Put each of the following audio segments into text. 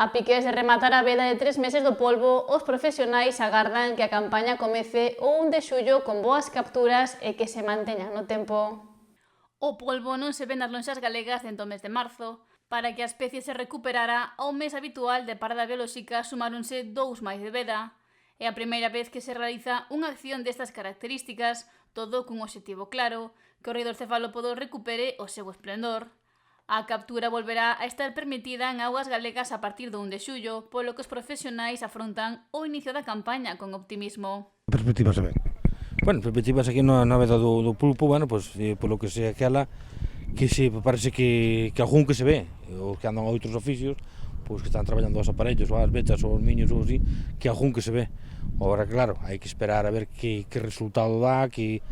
A piques de rematar a veda de 3 meses do polbo, os profesionais agardan que a campaña comece o 1 de xullo con boas capturas e que se manteñan no tempo. O polbo non se ve nas lonxas galegas dentro do mes de marzo. Para que a especie se recuperara, ao mes habitual de parada biolóxica sumáronse 2 máis de veda. É a primeira vez que se realiza unha acción destas características, todo cun obxectivo claro, que o roedor cefalópodo recupere o seu esplendor. A captura volverá a estar permitida en augas galegas a partir do 1 de xullo, polo que os profesionais afrontan o inicio da campaña con optimismo. Perspectivas a ver. Bueno, perspectivas aquí na veda do pulpo, bueno, pues, polo que sea aquela, que se parece que algún que se ve, os que andan a outros oficios, pois que están traballando os aparellos, ou as vetas, ou os miños, ou así, que algún que se ve. Agora, claro, hai que esperar a ver que resultado dá, que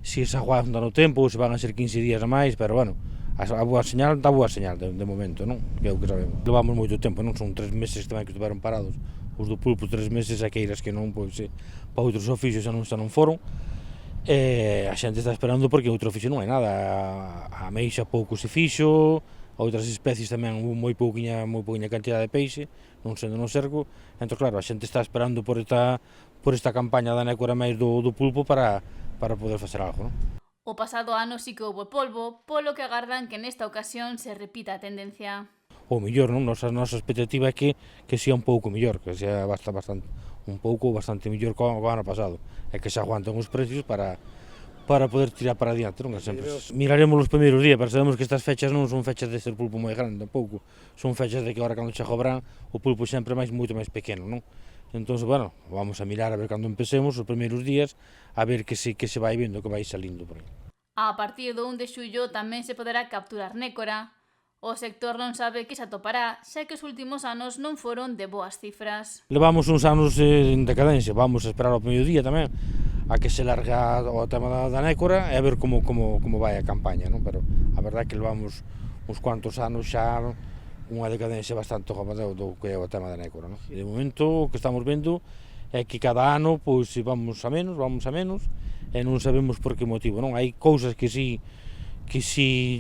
se esa aguanta no tempo, ou se van a ser 15 días a máis, pero bueno, a boa señal dá boa señal de momento, non? Que é o que sabemos. Levamos moito tempo, non? Son 3 meses tamén que estiveron parados. Os do pulpo 3 meses, a queiras que non, pois, para outros oficios xa non foron. A xente está esperando porque outro oficio non hai nada. A meixa pouco se fixo, a outras especies tamén hubo moi pouquiña cantidad de peixe, non sendo no cerco. Entón, claro, a xente está esperando por esta campaña da nécora máis do pulpo para poder facer algo, non? O pasado ano sí que houve polvo, polo que agardan que nesta ocasión se repita a tendencia. O mellor, non? Nosa expectativa é que sea un pouco mellor, que sea bastante mellor que o ano pasado, e que se aguanten os precios para poder tirar para adiante, non? Sempre miraremos os primeiros días, pero sabemos que estas fechas non son fechas de ser pulpo moi grande tampouco, son fechas de que agora cando chega o verán o pulpo sempre moito máis pequeno, non? Entón, bueno, vamos a mirar a ver cando empecemos os primeiros días, a ver que se vai vendo, que vai salindo por aí. A partir do 1 de xullo tamén se poderá capturar nécora. O sector non sabe que se atopará, xa que os últimos anos non foron de boas cifras. Levamos uns anos en decadencia, vamos a esperar ao primeiro día tamén, a que se larga o tema da nécora e a ver como vai a campaña, non? Pero a verdade é que levamos uns cuantos anos xa unha decadencia bastante grande do que é o tema da nécora, non? E de momento o que estamos vendo é que cada ano pois vamos a menos e non sabemos por que motivo, non? Hai cousas que si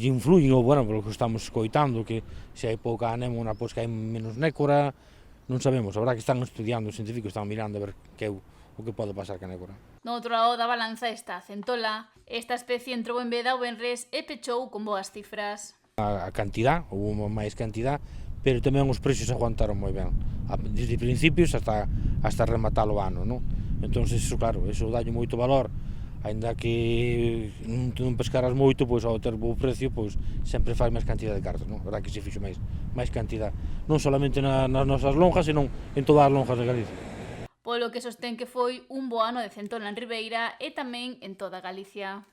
influyen, ou, bueno, polo que estamos escoitando, que se hai pouca anémona, pois que hai menos nécora, non sabemos, a verdade que están estudiando, os científicos están mirando a ver que o que pode pasar ca nécora. No outro lado da balanza está a centola. Esta especie entrou en veda o venres e pechou con boas cifras. A cantidad, houve máis cantidad, pero tamén os precios aguantaron moi ben, desde principios hasta rematar o ano, non? Entón, iso, claro, iso dalle moito valor, aínda que non pescaras moito, pois ao ter bo precio, pois sempre faz máis cantidad de cartas, non? A verdade que se fixo máis cantidad, non solamente nas nosas lonjas, senón en todas as lonjas de Galicia. Polo que sostén que foi un bo ano de centola en Ribeira e tamén en toda Galicia.